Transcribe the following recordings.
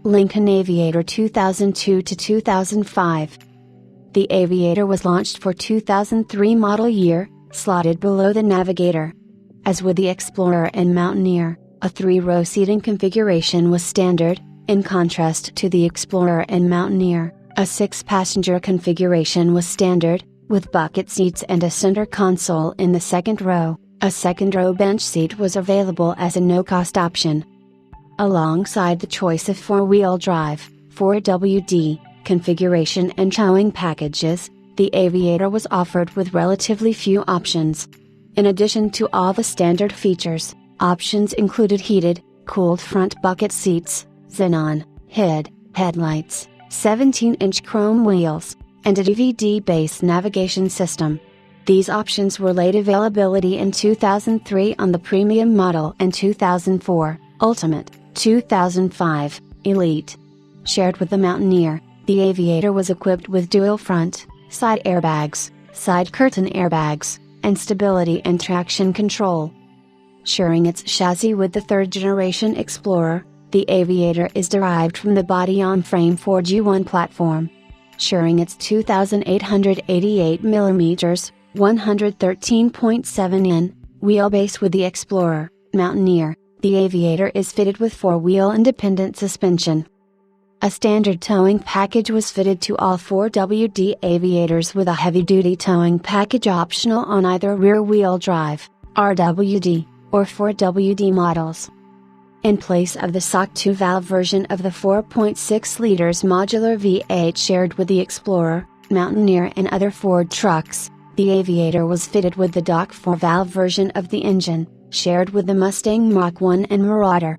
Lincoln Aviator 2002 to 2005. The Aviator was launched for 2003 model year, slotted below the Navigator. As with the Explorer and Mountaineer, a 3-row seating configuration was standard, in contrast to the Explorer and Mountaineer. A 6-passenger configuration was standard, with bucket seats and a center console in the second row. A second-row bench seat was available as a no-cost option. Alongside the choice of 4-wheel drive, 4WD, configuration and towing packages, the Aviator was offered with relatively few options. In addition to all the standard features, options included heated, cooled front bucket seats, xenon, headlights, 17-inch chrome wheels, and a DVD-based navigation system. These options were late availability in 2003 on the Premium model and 2004, Ultimate, 2005, Elite. Shared with the Mountaineer, the Aviator was equipped with dual front, side airbags, side curtain airbags, and stability and traction control. Sharing its chassis with the third-generation Explorer, the Aviator is derived from the body-on-frame Ford U1 platform. Sharing its 2,888 mm, 113.7 in, wheelbase with the Explorer, Mountaineer, the Aviator is fitted with 4-wheel independent suspension. A standard towing package was fitted to all 4WD Aviators with a heavy-duty towing package optional on either rear-wheel drive, RWD, or 4WD models. In place of the stock 2-valve version of the 4.6 liters modular V8 shared with the Explorer, Mountaineer and other Ford trucks, the Aviator was fitted with the stock 4-valve version of the engine, shared with the Mustang Mach-1 and Marauder.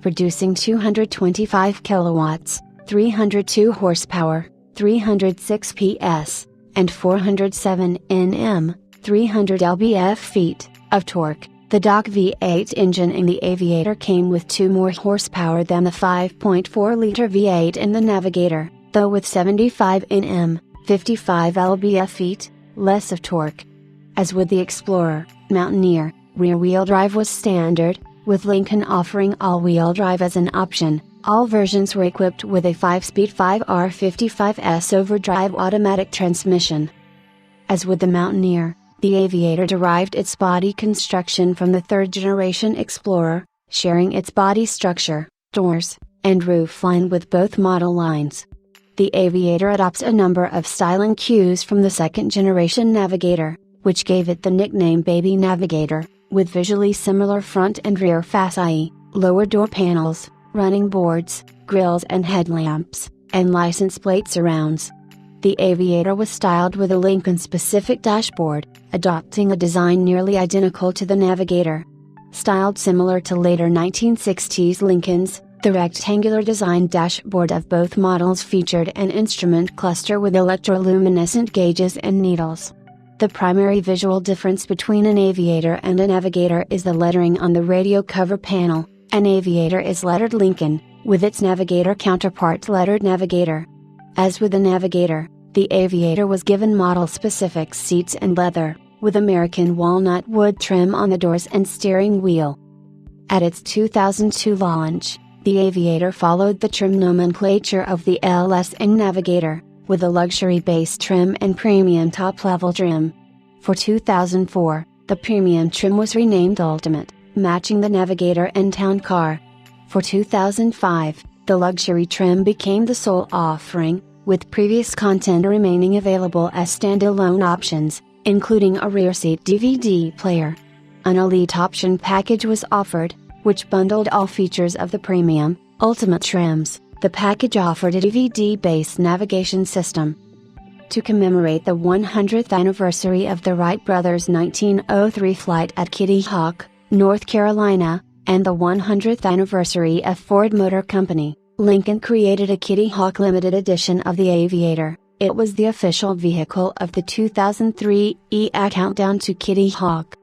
Producing 225 kilowatts, 302 horsepower, 306 PS, and 407 Nm, 300 lb-ft, of torque. The stock V8 engine in the Aviator came with 2 more horsepower than the 5.4-liter V8 in the Navigator, though with 75 Nm, 55 lb-ft, less of torque. As with the Explorer, Mountaineer, rear-wheel drive was standard, with Lincoln offering all-wheel drive as an option. All versions were equipped with a 5-speed 5R55S overdrive automatic transmission. As with the Mountaineer, the Aviator derived its body construction from the third-generation Explorer, sharing its body structure, doors, and roofline with both model lines. The Aviator adopts a number of styling cues from the second-generation Navigator, which gave it the nickname Baby Navigator, with visually similar front and rear fasciae, lower door panels, running boards, grills and headlamps, and license plate surrounds. The Aviator was styled with a Lincoln-specific dashboard, adopting a design nearly identical to the Navigator. Styled similar to later 1960s Lincolns, the rectangular design dashboard of both models featured an instrument cluster with electroluminescent gauges and needles. The primary visual difference between an Aviator and a Navigator is the lettering on the radio cover panel. An Aviator is lettered Lincoln, with its Navigator counterpart lettered Navigator. As with the Navigator, the Aviator was given model-specific seats and leather, with American walnut wood trim on the doors and steering wheel. At its 2002 launch, the Aviator followed the trim nomenclature of the LS and Navigator, with a luxury base trim and premium top-level trim. For 2004, the premium trim was renamed Ultimate, matching the Navigator and Town Car. For 2005, the luxury trim became the sole offering, with previous content remaining available as standalone options, including a rear seat DVD player. An Elite option package was offered, which bundled all features of the Premium, Ultimate trims. The package offered a DVD-based navigation system. To commemorate the 100th anniversary of the Wright brothers' 1903 flight at Kitty Hawk, North Carolina, and the 100th anniversary of Ford Motor Company, Lincoln created a Kitty Hawk limited edition of the Aviator. It was the official vehicle of the 2003 EA Countdown to Kitty Hawk.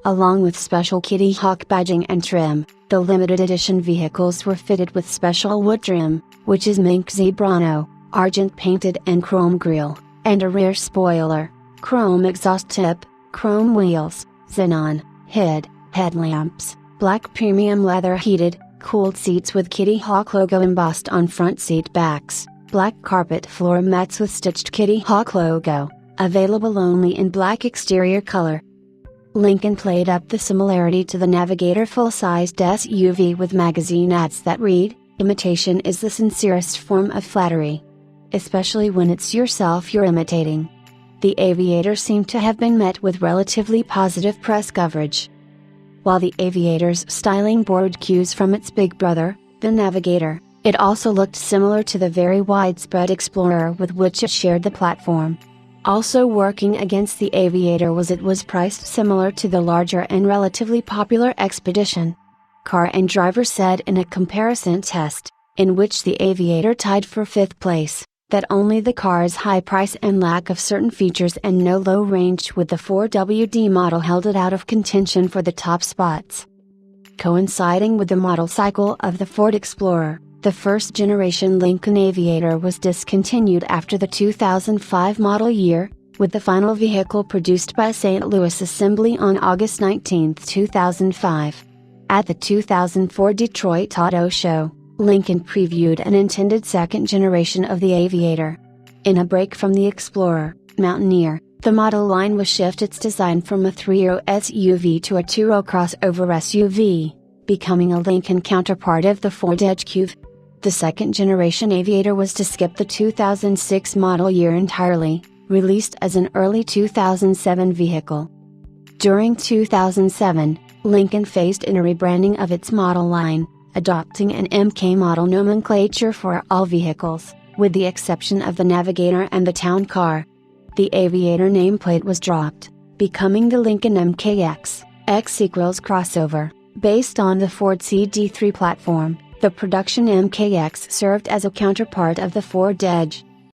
Along with special Kitty Hawk badging and trim, the limited edition vehicles were fitted with special wood trim, which is mink zebrano, argent painted and chrome grille, and a rear spoiler, chrome exhaust tip, chrome wheels, xenon, headlamps, black premium leather heated, Cooled seats with Kitty Hawk logo embossed on front seat backs, black carpet floor mats with stitched Kitty Hawk logo, available only in black exterior color. Lincoln played up the similarity to the Navigator full-sized SUV with magazine ads that read, "Imitation is the sincerest form of flattery. Especially when it's yourself you're imitating." The Aviator seemed to have been met with relatively positive press coverage. While the Aviator's styling borrowed cues from its big brother, the Navigator, it also looked similar to the very widespread Explorer with which it shared the platform. Also working against the Aviator was it was priced similar to the larger and relatively popular Expedition. Car and Driver said in a comparison test, in which the Aviator tied for 5th place, that only the car's high price and lack of certain features and no low range with the 4WD model held it out of contention for the top spots. Coinciding with the model cycle of the Ford Explorer, the first generation Lincoln Aviator was discontinued after the 2005 model year, with the final vehicle produced by St. Louis Assembly on August 19, 2005. At the 2004 Detroit Auto Show, Lincoln previewed an intended second generation of the Aviator. In a break from the Explorer, Mountaineer, the model line will shift its design from a 3-row SUV to a 2-row crossover SUV, becoming a Lincoln counterpart of the Ford Edge. The second generation Aviator was to skip the 2006 model year entirely, released as an early 2007 vehicle. During 2007, Lincoln faced in a rebranding of its model line, adopting an MK model nomenclature for all vehicles, with the exception of the Navigator and the Town Car. The Aviator nameplate was dropped, becoming the Lincoln MKX, X equals crossover, based on the Ford CD3 platform. The production MKX served as a counterpart of the Ford Edge.